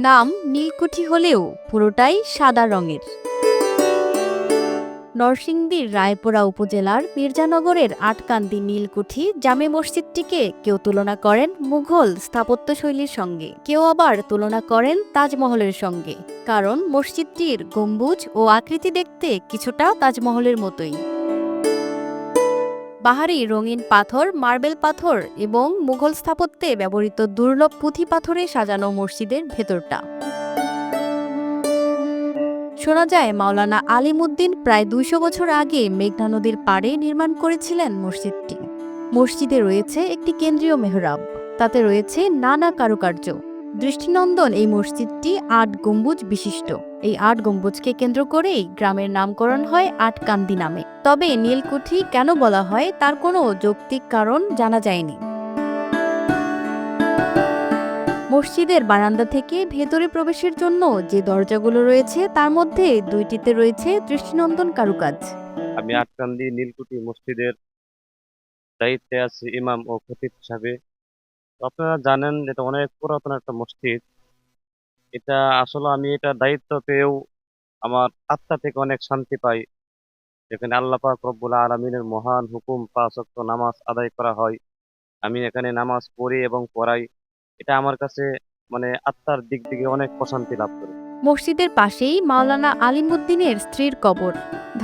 নাম নীলকুঠি হলেও পুরোটাই সাদা রঙের। নরসিংদীর রায়পুরা উপজেলার মির্জানগরের আটকান্দি নীলকুঠি জামে মসজিদটিকে কেউ তুলনা করেন মুঘল স্থাপত্যশৈলীর সঙ্গে, কেউ আবার তুলনা করেন তাজমহলের সঙ্গে, কারণ মসজিদটির গম্বুজ ও আকৃতি দেখতে কিছুটা তাজমহলের মতোই। বাহারি রঙিন পাথর, মার্বেল পাথর এবং মুঘল স্থাপত্যে ব্যবহৃত দুর্লভ পুঁথি পাথরে সাজানো মসজিদের ভেতরটা। শোনা যায় মাওলানা আলিমুদ্দিন প্রায় ২০০ বছর আগে মেঘনা নদীর পাড়ে নির্মাণ করেছিলেন মসজিদটি। মসজিদে রয়েছে একটি কেন্দ্রীয় মেহরাব, তাতে রয়েছে নানা কারুকার্য। দৃষ্টিনন্দন এই মসজিদটি ৮ গম্বুজ বিশিষ্ট। এই ৮ গম্বুজকে কেন্দ্র করেই গ্রামের নামকরণ হয় আটকান্দি নামে। তবে নীলকুঠি কেন বলা হয় তার কোনো যৌক্তিক কারণ জানা যায়নি। মসজিদের বারান্দা থেকে ভেতরে প্রবেশের জন্য যে দরজাগুলো রয়েছে তার মধ্যে দুইটিতে রয়েছে দৃষ্টিনন্দন কারুকাজ। আমি আটকান্দি নীলকুঠি মসজিদের দায়িত্বে আছি ইমাম ও খতিব হিসাবে। তো আপনারা জানেন এটা অনেক পুরাতন একটা মসজিদ। এটা আসলে আমি এটা দায়িত্ব পেয়েও আমার আত্মা থেকে অনেক শান্তি পাই। যেখানে আল্লাহ পাক রব্বুল আলামিনের মহান হুকুম ৫ ওয়াক্ত নামাজ আদায় করা হয়। আমি এখানে নামাজ পড়ি এবং পড়াই। এটা আমার কাছে মানে আত্মার দিক থেকে অনেক প্রশান্তি লাভ করি। মসজিদের পাশেই মাওলানা আলিমুদ্দিনের স্ত্রীর কবর।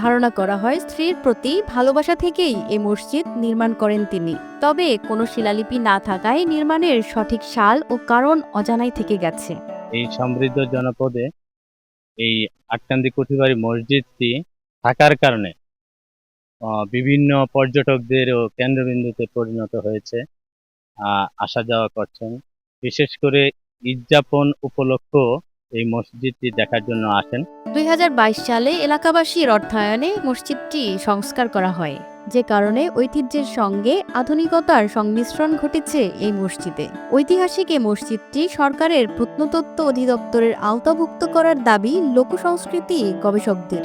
ধারণা করা হয় স্ত্রীর প্রতি ভালোবাসা থেকেই এই মসজিদ নির্মাণ করেন তিনি। তবে কোনো শিলালিপি না থাকায় নির্মাণের সঠিক সাল ও কারণ অজানাই থেকে গেছে। এই সমৃদ্ধ জনপদে এই আটকান্দি কুঠিবাড়ি মসজিদটি থাকার কারণে বিভিন্ন পর্যটকদেরও কেন্দ্রবিন্দুতে পরিণত হয়েছে। আসা যাওয়া করছেন, বিশেষ করে ঈদ যাপন উপলক্ষ এই মসজিদটি দেখার জন্য আসেন। ২০২২ সালে এলাকাবাসীর অর্থায়নে মসজিদটি সংস্কার করা হয়, যে কারণে ঐতিহ্যের সঙ্গে আধুনিকতার সংমিশ্রণ ঘটেছে এই মসজিদে। ঐতিহাসিক এই মসজিদটি সরকারের প্রত্নতত্ত্ব অধিদপ্তরের আওতাভুক্ত করার দাবি লোকসংস্কৃতি গবেষকদের।